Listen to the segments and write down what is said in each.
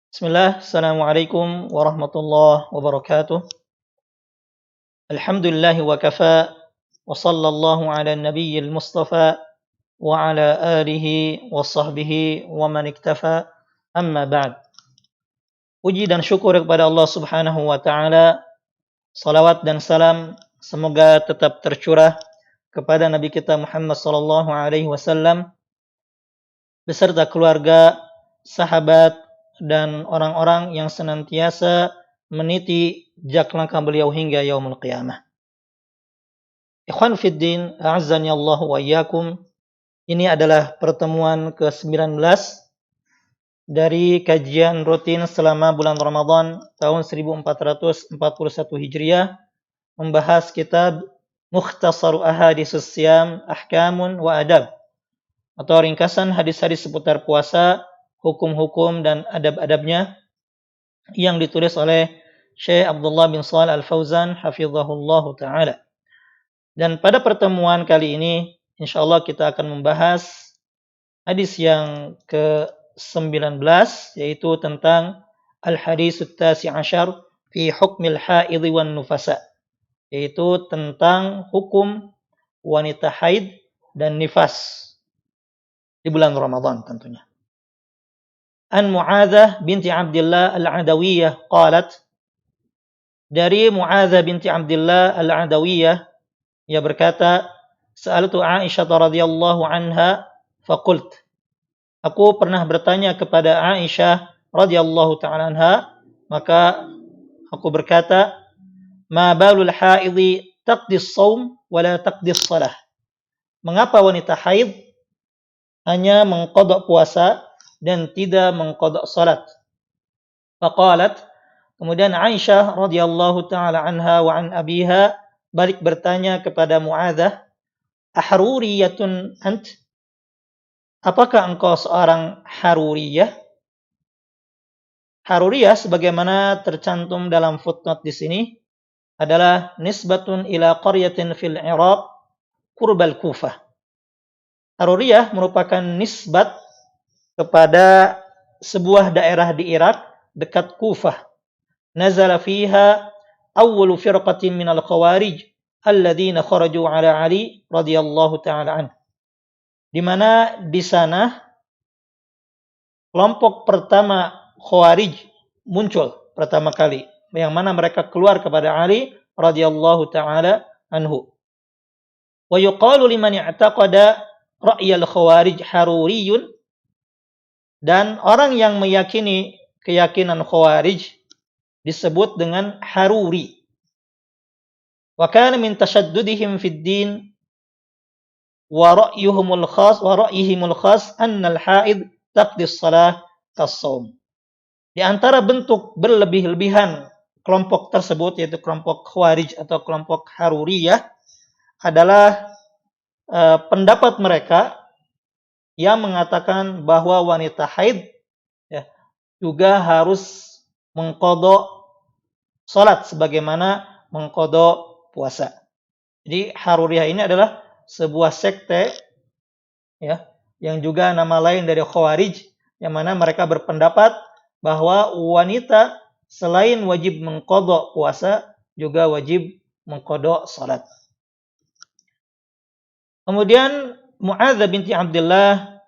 Bismillah, Assalamualaikum warahmatullahi wabarakatuh. Alhamdulillahi wa kafa, wa sallallahu ala nabiyyil mustafa, wa ala alihi wa sahbihi wa man iktafa, amma ba'd. Puji dan syukur kepada Allah subhanahu wa ta'ala, salawat dan salam semoga tetap tercurah kepada Nabi kita Muhammad sallallahu alaihi wasallam, beserta keluarga, sahabat, dan orang-orang yang senantiasa meniti jejak langkah beliau hingga yaumul qiyamah. Ikhwan fiddin, a'azzani Allah wa iyyakum. Ini adalah pertemuan ke-19 dari kajian rutin selama bulan Ramadan tahun 1441 Hijriah, membahas kitab Mukhtasar Ahaditsus Shiyam, Ahkamun wa Adab, atau ringkasan hadis-hadis seputar puasa, hukum-hukum dan adab-adabnya, yang ditulis oleh Syekh Abdullah bin Shalih Al-Fauzan hafizahullah ta'ala. Dan pada pertemuan kali ini insyaallah kita akan membahas hadis yang ke-19, yaitu tentang Al-Hadisut Tasi' Asyar fi hukmil haidhi wan nufasa, yaitu tentang hukum wanita haid dan nifas di bulan Ramadan tentunya. An Mu'adzah binti Abdullah Al-Adawiyah qalat, dari Mu'adzah binti Abdullah Al-Adawiyah, ia berkata, sa'altu Aisyah radhiyallahu anha faqult, aku pernah bertanya kepada Aisyah radhiyallahu ta'ala anha, maka aku berkata, ma balul haidhi taqdis shaum wa la taqdis shalah, mengapa wanita haid hanya mengqadha puasa dan tidak mengqadha salat? Faqalat, kemudian Aisyah radhiyallahu taala anha wa an abiha balik bertanya kepada Mu'adzah, ahruriyatun ant, apakah engkau seorang haruriyah? Haruriyah sebagaimana tercantum dalam footnote di sini adalah nisbatun ila qaryatin fil Iraq qurbal Kufah. Haruriyah merupakan nisbat kepada sebuah daerah di Irak dekat Kufah. Nazala fiha awwalu firqatin minal khawarij alladzina kharaju ala Ali radhiyallahu ta'ala anhu. Di mana di sana kelompok pertama Khawarij muncul pertama kali, yang mana mereka keluar kepada Ali radhiyallahu ta'ala anhu. Wa yuqalu liman i'taqada ra'yal khawarij haruriyun, dan orang yang meyakini keyakinan Khawarij disebut dengan Haruri. Wa kana min tashaddudihim fid din wa ra'yuhumul khas anna al-haid taqdi as-salah kas-shaum. Di antara bentuk berlebih-lebihan kelompok tersebut, yaitu kelompok Khawarij atau kelompok Haruriyah, adalah pendapat mereka yang mengatakan bahwa wanita haid juga harus mengqadha salat sebagaimana mengqadha puasa. Jadi Haruriyah ini adalah sebuah sekte yang juga nama lain dari Khawarij, yang mana mereka berpendapat bahwa wanita selain wajib mengqadha puasa juga wajib mengqadha salat. Kemudian Mu'adzah binti Abdullah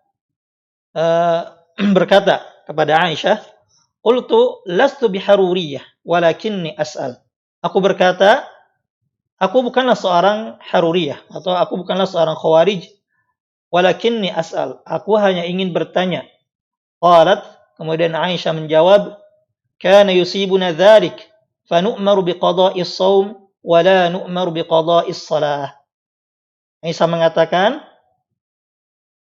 berkata kepada Aisyah, qultu lastu biharuriyah walakinni as'al. Aku berkata, aku bukanlah seorang haruriyah atau aku bukanlah seorang khawarij, walakinni as'al, aku hanya ingin bertanya. Qalat, kemudian Aisyah menjawab, kana yusibuna dzalik fa nu'maru biqada'is shaum wa la nu'maru biqada'is shalah. Aisyah mengatakan,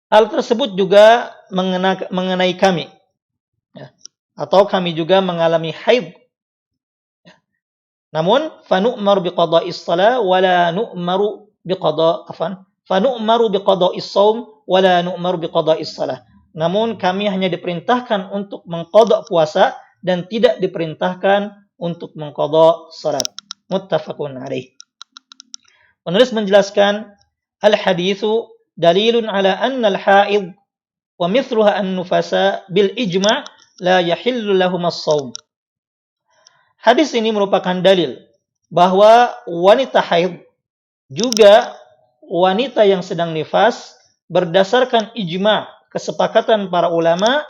hal tersebut juga mengenai kami, atau kami juga mengalami haid. Namun fanu'maru biqada'is shalah wa la nu'maru biqada'is shaum wa la nu'maru biqada'is shalah. Namun kami hanya diperintahkan untuk mengqadha puasa dan tidak diperintahkan untuk mengqadha salat. Muttafaqun alaih. Penulis menjelaskan, al-haditsu dalilun ala anna al-haid wa mithluha an-nufasa bil ijma' la yahillu lahum as-shaum. Hadis ini merupakan dalil bahwa wanita haid juga wanita yang sedang nifas berdasarkan ijma' kesepakatan para ulama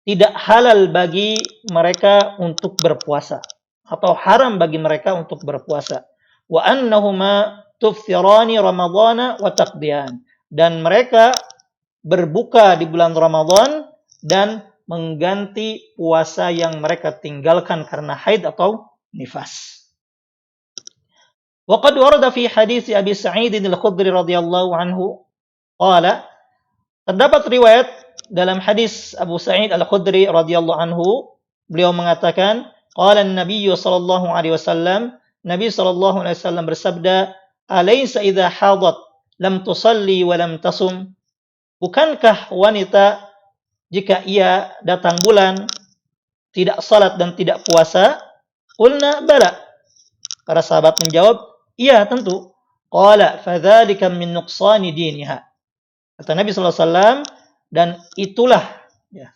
tidak halal bagi mereka untuk berpuasa atau haram bagi mereka untuk berpuasa. Wa annahuma tufthirani ramadhana wa taqdiyan, dan mereka berbuka di bulan Ramadan dan mengganti puasa yang mereka tinggalkan karena haid atau nifas. Wa qad warada fi hadits Abi Sa'id al-Khudri radhiyallahu anhu qala, terdapat riwayat dalam hadis Abu Sa'id al-Khudri radhiyallahu anhu, beliau mengatakan, qala an-nabiy sallallahu alaihi wasallam, Nabi sallallahu alaihi wasallam bersabda, alaysa idza hadat lam tusalli wa lam tasum, bukankah wanita jika ia datang bulan tidak salat dan tidak puasa? Qulna bala, para sahabat menjawab, iya tentu. Qala fadzalika min nuqsani diniha, kata Nabi sallallahu alaihi wasallam, dan itulah ya,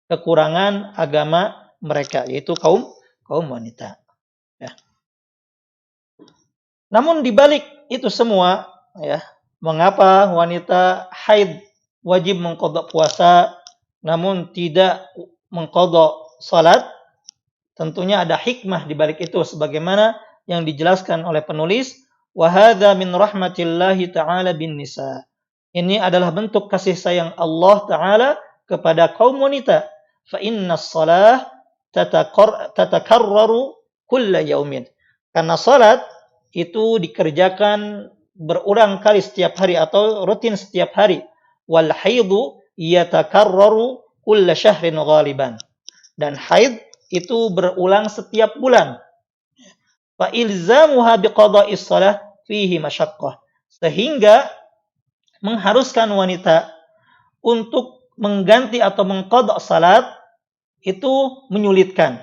kekurangan agama mereka, yaitu kaum wanita. Ya. Namun dibalik itu semua, ya, mengapa wanita haid wajib mengqadha puasa namun tidak mengqadha salat? Tentunya ada hikmah di balik itu sebagaimana yang dijelaskan oleh penulis, wa hadza min rahmatillahi ta'ala bin nisa. Ini adalah bentuk kasih sayang Allah Ta'ala kepada kaum wanita. Fa inna shalah tatakarraru kulla yaumin. Karena salat itu dikerjakan berulang kali setiap hari atau rutin setiap hari. Wal haidu yatakarraru kulla syahrin ghaliban. Dan haid itu berulang setiap bulan. Fa ilzamuha biqada'is shalah fihi masyaqqah. Sehingga mengharuskan wanita untuk mengganti atau mengqadha salat itu menyulitkan.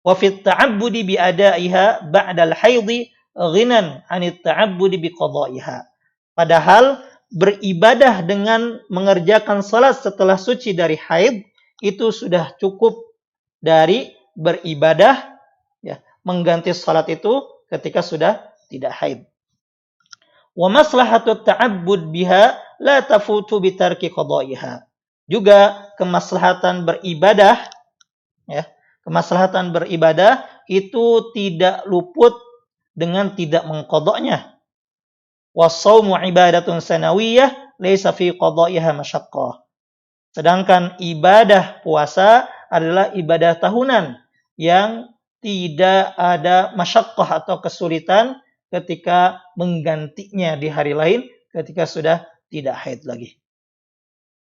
Wa fit ta'abbudi bi ada'iha ba'da al-haidhi ghinan 'anit ta'abbudi bi qada'iha. Padahal beribadah dengan mengerjakan salat setelah suci dari haid itu sudah cukup dari beribadah, ya, mengganti salat itu ketika sudah tidak haid. Wa maslahatut ta'abbud biha la tafutu bi tarki qada'iha. Juga kemaslahatan beribadah, ya, kemaslahatan beribadah itu tidak luput dengan tidak mengqadanya. Was-shaumu ibadatun sanawiyah laisa fi qada'iha masyaqqah. Sedangkan ibadah puasa adalah ibadah tahunan yang tidak ada masyaqqah atau kesulitan ketika menggantinya di hari lain ketika sudah tidak haid lagi.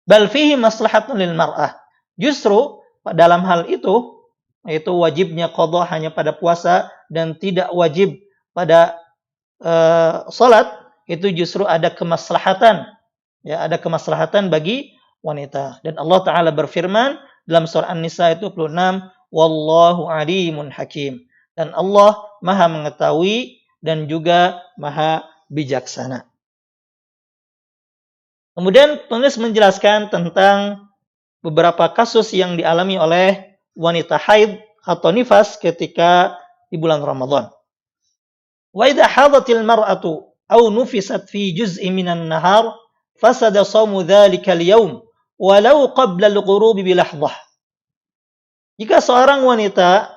Bal fihi maslahatun lil mar'ah. Justru dalam hal itu, yaitu wajibnya qadha hanya pada puasa dan tidak wajib pada salat, itu justru ada kemaslahatan, ya, ada kemaslahatan bagi wanita. Dan Allah Ta'ala berfirman dalam surah An-Nisa itu 26, wallahu alimun hakim. Dan Allah Maha mengetahui dan juga Maha bijaksana. Kemudian penulis menjelaskan tentang beberapa kasus yang dialami oleh wanita haid atau nifas ketika di bulan Ramadan. Wa idza hadatil mar'atu aw nufisat fi juz'in minan nahar fasada shaumu dzalika al-yawm walau qabla al-ghurub bi lahdhah. Jika seorang wanita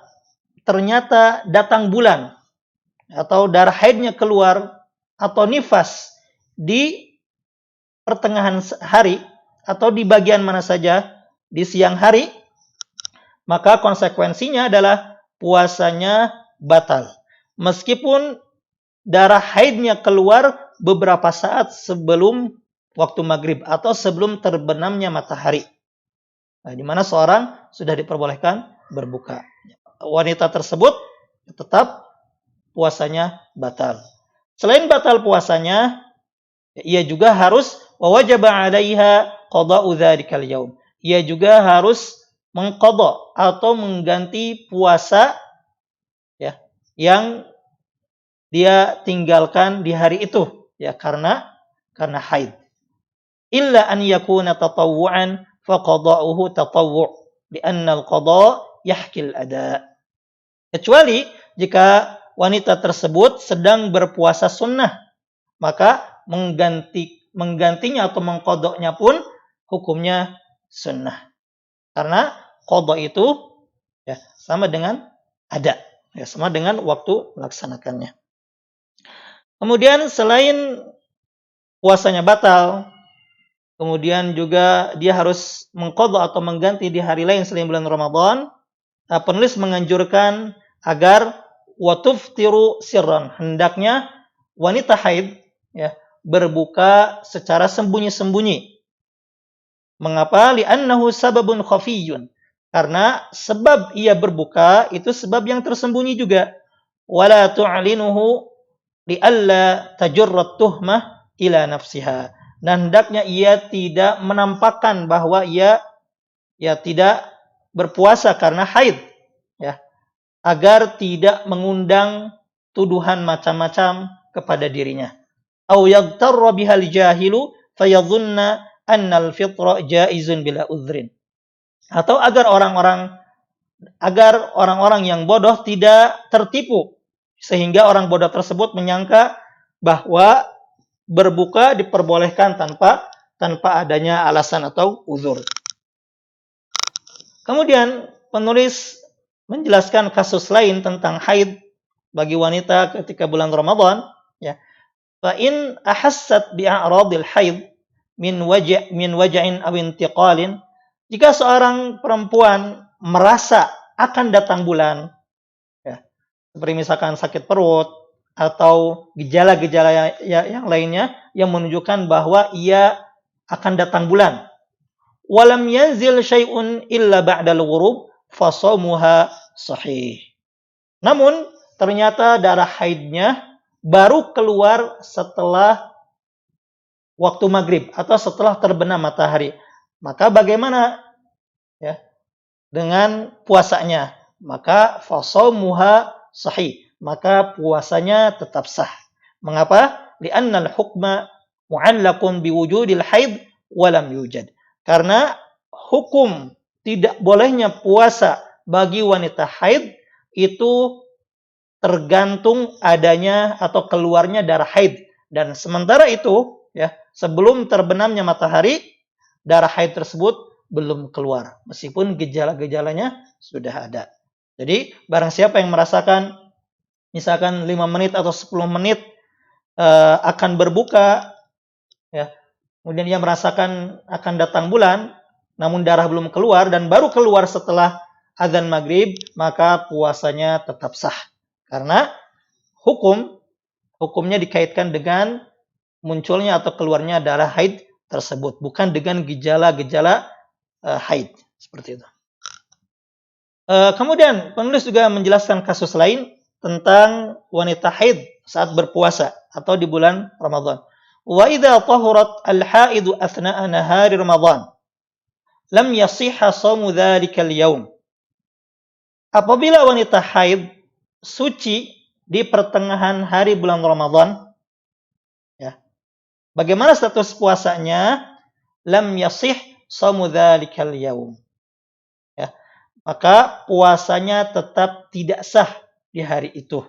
ternyata datang bulan atau darah haidnya keluar atau nifas di pertengahan hari atau di bagian mana saja di siang hari, maka konsekuensinya adalah puasanya batal. Meskipun darah haidnya keluar beberapa saat sebelum waktu maghrib atau sebelum terbenamnya matahari. Nah, di mana seorang sudah diperbolehkan berbuka. Wanita tersebut tetap puasanya batal. Selain batal puasanya, ia juga harus wajaba 'alaiha qada'u dzalikal yaum. Ia juga harus mengqadha atau mengganti puasa, ya, yang dia tinggalkan di hari itu, ya, karena haid. Illa an yakuna tatawwu'an faqada'uhu tatawwu' li'anna al-qada' yahki al-ada'. Kecuali jika wanita tersebut sedang berpuasa sunnah, maka menggantinya atau mengqada'nya pun hukumnya sunnah. Karena qada' itu ya sama dengan ada, ya sama dengan waktu melaksanakannya. Kemudian selain puasanya batal, kemudian juga dia harus mengqadha atau mengganti di hari lain selain bulan Ramadan, penulis menganjurkan agar watuftiru sirran, hendaknya wanita haid ya berbuka secara sembunyi-sembunyi. Mengapa? Li'annahu sababun khafiyyun. Karena sebab ia berbuka itu sebab yang tersembunyi juga. Wala tu'linuhu li'alla tajurrat tuhmah ila nafsiha. Dan hendaknya ia tidak menampakkan bahwa ia tidak berpuasa karena haid, ya, agar tidak mengundang tuduhan macam-macam kepada dirinya. Au yaghtarra bihal jahilu fayadhunna annal fitra jaizun bila udhrin. Atau agar orang-orang yang bodoh tidak tertipu, sehingga orang bodoh tersebut menyangka bahwa berbuka diperbolehkan tanpa adanya alasan atau uzur. Kemudian penulis menjelaskan kasus lain tentang haid bagi wanita ketika bulan Ramadan, ya. Fa in ahassat bi a'radil haid min waja'in aw intiqalin, jika seorang perempuan merasa akan datang bulan, ya, seperti misalkan sakit perut atau gejala-gejala yang lainnya yang menunjukkan bahwa ia akan datang bulan. Walam yanzil syai'un illa ba'dal ghurub fa shaumuha sahih. Namun ternyata darah haidnya baru keluar setelah waktu maghrib atau setelah terbenam matahari. Maka bagaimana ya dengan puasanya? Maka fa shaumuha sahih. Maka puasanya tetap sah. Mengapa? Li'annal hukma mu'allaqun biwujudil haid walam yujad. Karena hukum tidak bolehnya puasa bagi wanita haid itu tergantung adanya atau keluarnya darah haid. Dan sementara itu, ya, sebelum terbenamnya matahari, darah haid tersebut belum keluar. Meskipun gejala-gejalanya sudah ada. Jadi, barang siapa yang merasakan misalkan 5 menit atau 10 menit akan berbuka, ya, kemudian dia merasakan akan datang bulan, namun darah belum keluar dan baru keluar setelah azan maghrib, maka puasanya tetap sah. Karena hukumnya dikaitkan dengan munculnya atau keluarnya darah haid tersebut, bukan dengan gejala-gejala haid. Seperti itu. Kemudian penulis juga menjelaskan kasus lain tentang wanita haid saat berpuasa atau di bulan Ramadan. Wa idza tahurat al-haidu athna'a nahari Ramadan lam yasihha shaumu dzalikal yaum. Apabila wanita haid suci di pertengahan hari bulan Ramadan, ya, bagaimana status puasanya? Lam yasih shaumu dzalikal yaum. Ya, maka puasanya tetap tidak sah di hari itu.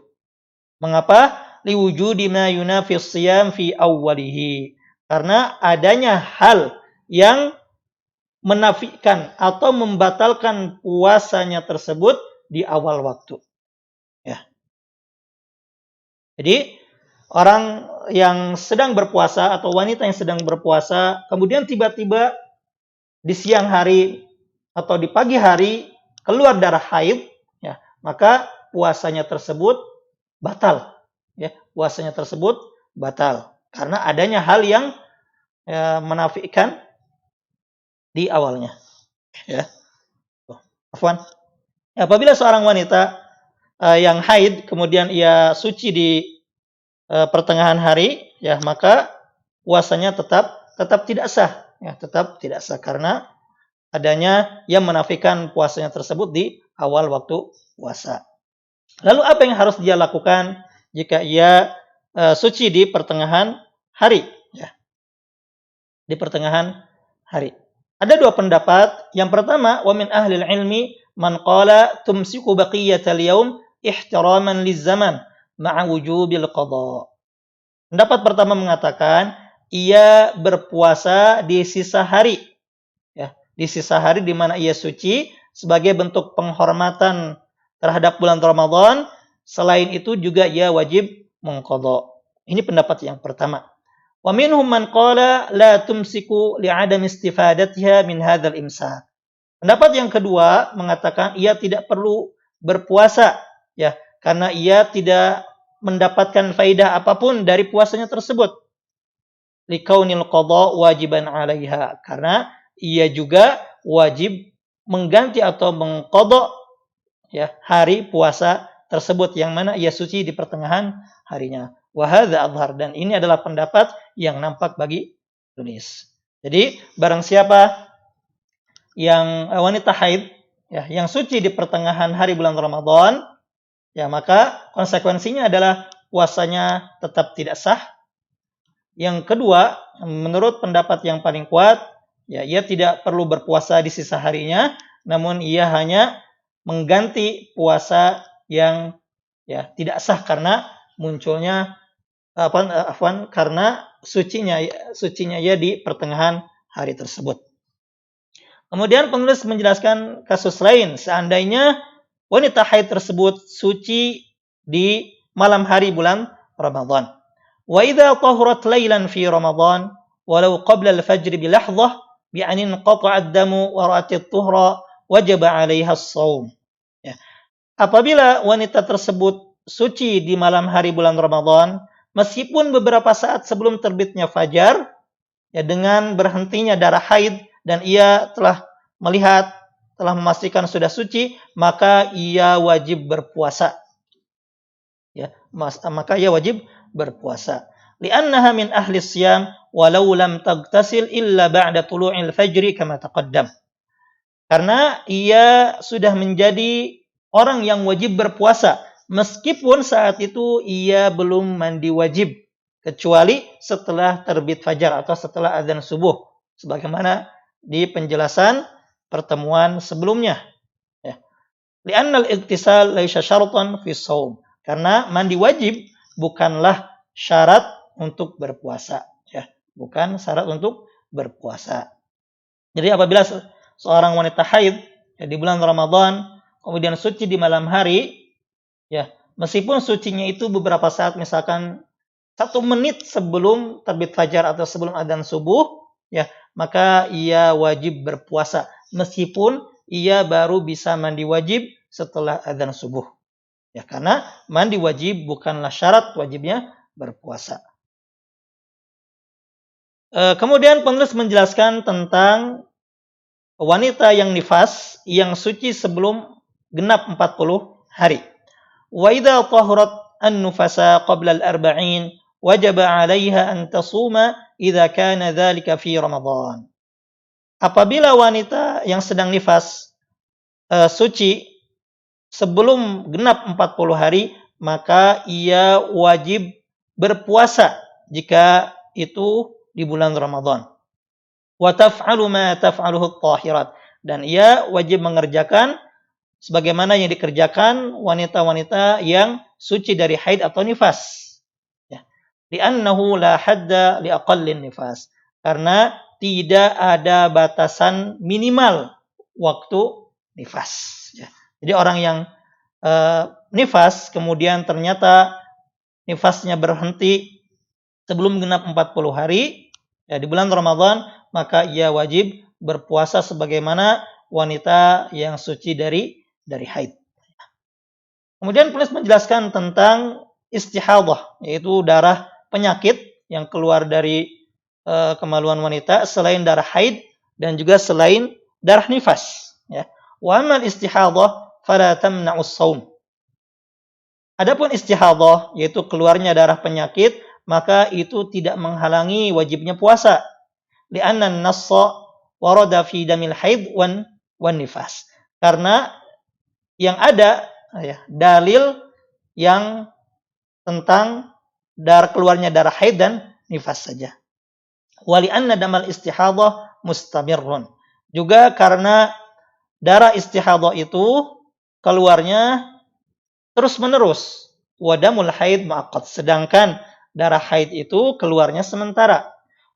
Mengapa? Liwujudi ma yunafis siyam fi awwalihi. Karena adanya hal yang menafikan atau membatalkan puasanya tersebut di awal waktu. Ya. Jadi, orang yang sedang berpuasa atau wanita yang sedang berpuasa, kemudian tiba-tiba di siang hari atau di pagi hari keluar darah haid, ya, maka puasanya tersebut batal. Ya, puasanya tersebut batal karena adanya hal yang menafikan di awalnya. Ya. Afwan. Apabila seorang wanita yang haid kemudian ia suci di pertengahan hari, ya, maka puasanya tetap tidak sah, ya, tetap tidak sah karena adanya yang menafikan puasanya tersebut di awal waktu puasa. Lalu apa yang harus dia lakukan jika ia suci di pertengahan hari, ya. Di pertengahan hari. Ada dua pendapat. Yang pertama, wa min ahlil ilmi man qala tumsiku baqiyatal yaum ihtiraman lizaman ma'a wujubil qada. Pendapat pertama mengatakan ia berpuasa di sisa hari, ya, di sisa hari di mana ia suci sebagai bentuk penghormatan terhadap bulan Ramadan. Selain itu juga ia wajib mengqadha. Ini pendapat yang pertama. Wa minhum man qala la tumsiku li'adam istifadatiha min hadzal imsak. Pendapat yang kedua mengatakan ia tidak perlu berpuasa, ya, karena ia tidak mendapatkan faidah apapun dari puasanya tersebut. Likaunil qadha wajiban 'alaiha, karena ia juga wajib mengganti atau mengqadha, ya, hari puasa tersebut yang mana ia suci di pertengahan harinya. Wa hadza adhhar, dan ini adalah pendapat yang nampak bagi tulis. Jadi barang siapa yang wanita haid, ya, yang suci di pertengahan hari bulan Ramadan, ya, maka konsekuensinya adalah puasanya tetap tidak sah. Yang kedua, menurut pendapat yang paling kuat, ya, ia tidak perlu berpuasa di sisa harinya, namun ia hanya mengganti puasa yang, ya, tidak sah karena munculnya karena sucinya ia di pertengahan hari tersebut. Kemudian penulis menjelaskan kasus lain, seandainya wanita haid tersebut suci di malam hari bulan Ramadan. Wa idza tahurat lailan fi Ramadan walau qabla al-fajr bi lahdhah bi an inqata'a ad-damu wa ra'at at-tuhra wajaba 'alaiha as-shaum. Ya. Apabila wanita tersebut suci di malam hari bulan Ramadan, meskipun beberapa saat sebelum terbitnya fajar, ya, dengan berhentinya darah haid dan ia telah memastikan sudah suci, maka ia wajib berpuasa. Ya, maka ia wajib berpuasa. Li'annaha min ahli siyam walau lam taghtasil illa ba'da tulu'il fajri kama taqaddam. Karena ia sudah menjadi orang yang wajib berpuasa meskipun saat itu ia belum mandi wajib, kecuali setelah terbit fajar atau setelah azan subuh, sebagaimana di penjelasan pertemuan sebelumnya. Ya. Li'anna al-igtisal laisa syaratan fi shaum. Karena mandi wajib bukanlah syarat untuk berpuasa, ya, bukan syarat untuk berpuasa. Jadi apabila seorang wanita haid, ya, di bulan Ramadan kemudian suci di malam hari, ya, meskipun sucinya itu beberapa saat, misalkan 1 menit sebelum terbit fajar atau sebelum adzan subuh, ya, maka ia wajib berpuasa meskipun ia baru bisa mandi wajib setelah adzan subuh. Ya, karena mandi wajib bukanlah syarat wajibnya berpuasa. Kemudian penulis menjelaskan tentang wanita yang nifas yang suci sebelum genap 40 hari. Wa idza tahurat an-nufasa qabla al-arba'in wajaba 'alaiha an tasuma idza kana dzalika fi Ramadan. Apabila wanita yang sedang nifas suci sebelum genap 40 hari, maka ia wajib berpuasa jika itu di bulan Ramadan. Wa taf'alu ma taf'aluhu at-tahirat, dan ia wajib mengerjakan sebagaimana yang dikerjakan wanita-wanita yang suci dari haid atau nifas. Ya. Li'annahu la hadda li aqallin nifas. Karena tidak ada batasan minimal waktu nifas. Ya. Jadi orang yang nifas kemudian ternyata nifasnya berhenti sebelum genap 40 hari, ya, di bulan Ramadan, maka ia wajib berpuasa sebagaimana wanita yang suci dari haid. Kemudian penulis menjelaskan tentang istihadah, yaitu darah penyakit yang keluar dari kemaluan wanita selain darah haid dan juga selain darah nifas. Ya. Wa amal istihadah fala tamna'us shaum. Adapun istihadah, yaitu keluarnya darah penyakit, maka itu tidak menghalangi wajibnya puasa. Li'anna an-nassa warada fi damil haid wan nifas. Karena yang ada, ya, dalil yang tentang keluarnya darah haid dan nifas saja. Wa li'anna damal istihadah mustamirrun. Juga karena darah istihadah itu keluarnya terus-menerus. Wadamul haid muaqqat. Sedangkan darah haid itu keluarnya sementara.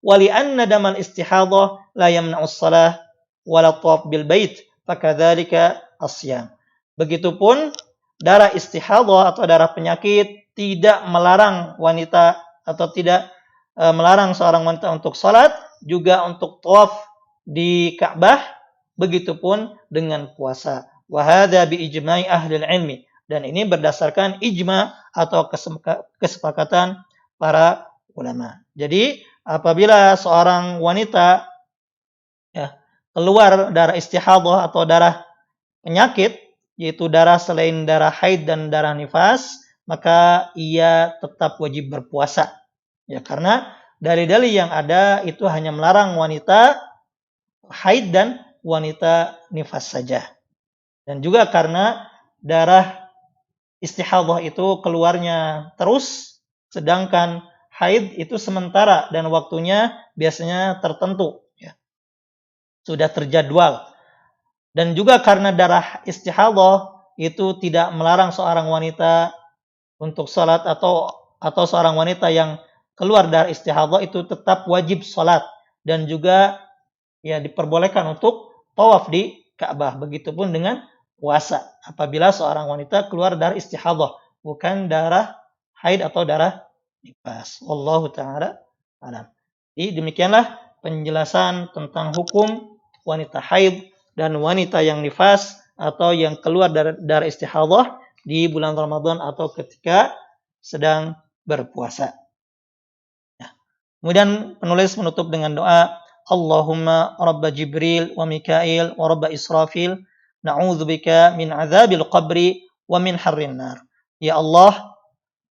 Wali anna damal istihadah la yamna'us salah wala tawaf bil bait. Fakadzalika asyam. Begitupun darah istihadah atau darah penyakit tidak melarang wanita atau tidak melarang seorang wanita untuk salat, juga untuk tawaf di Ka'bah, begitupun dengan puasa. Wa hadza bi ijma'i ahli ilmi. Dan ini berdasarkan ijma atau kesepakatan para ulama. Jadi apabila seorang wanita ya, keluar darah istihadah atau darah penyakit, yaitu darah selain darah haid dan darah nifas, maka ia tetap wajib berpuasa. Ya, karena dalil-dalil yang ada itu hanya melarang wanita haid dan wanita nifas saja. Dan juga karena darah istihadah itu keluarnya terus, sedangkan haid itu sementara dan waktunya biasanya tertentu, ya. Sudah terjadwal. Dan juga karena darah istihadah itu tidak melarang seorang wanita untuk salat atau seorang wanita yang keluar darah istihadah itu tetap wajib salat dan juga ya diperbolehkan untuk tawaf di Ka'bah. Begitupun dengan puasa apabila seorang wanita keluar darah istihadah, bukan darah haid atau darah nifas. Wallahu ta'ala alam. Jadi demikianlah penjelasan tentang hukum wanita haid dan wanita yang nifas atau yang keluar darah istihadah di bulan Ramadan atau ketika sedang berpuasa. Nah, kemudian penulis menutup dengan doa, Allahumma rabba Jibril wa Mikail wa rabba Israfil, na'udzubika min azabil qabri wa min harrin nar. Ya Allah,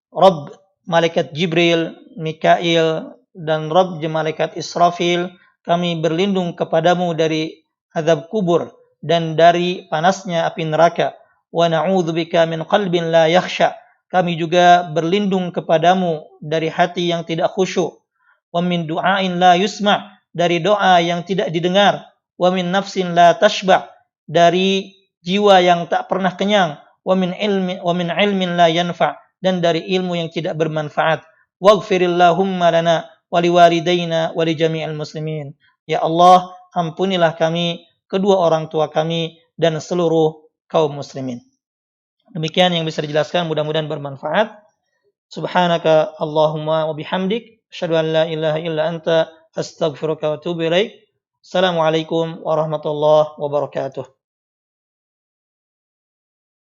Rabb malaikat Jibril, Mikail, dan Rabb malaikat Israfil, kami berlindung kepadamu dari azab kubur dan dari panasnya api neraka. Wa na'udzubika min qalbin la yakhsha. Kami juga berlindung kepadamu dari hati yang tidak khusyuk. Wa min du'ain la yusma', dari doa yang tidak didengar. Wa min nafsin la tashba', dari jiwa yang tak pernah kenyang. Wa min ilmin la yanfa', dan dari ilmu yang tidak bermanfaat. Waghfirillahumma lana wa liwalidayna wa li jami'il muslimin. Ya Allah, ampunilah kami, kedua orang tua kami, dan seluruh kaum muslimin. Demikian yang bisa dijelaskan, mudah-mudahan bermanfaat. Subhanaka Allahumma wa bihamdik, asyhadu an la ilaha illa anta, astaghfiruka wa atubu ilaik. Assalamualaikum warahmatullahi wabarakatuh.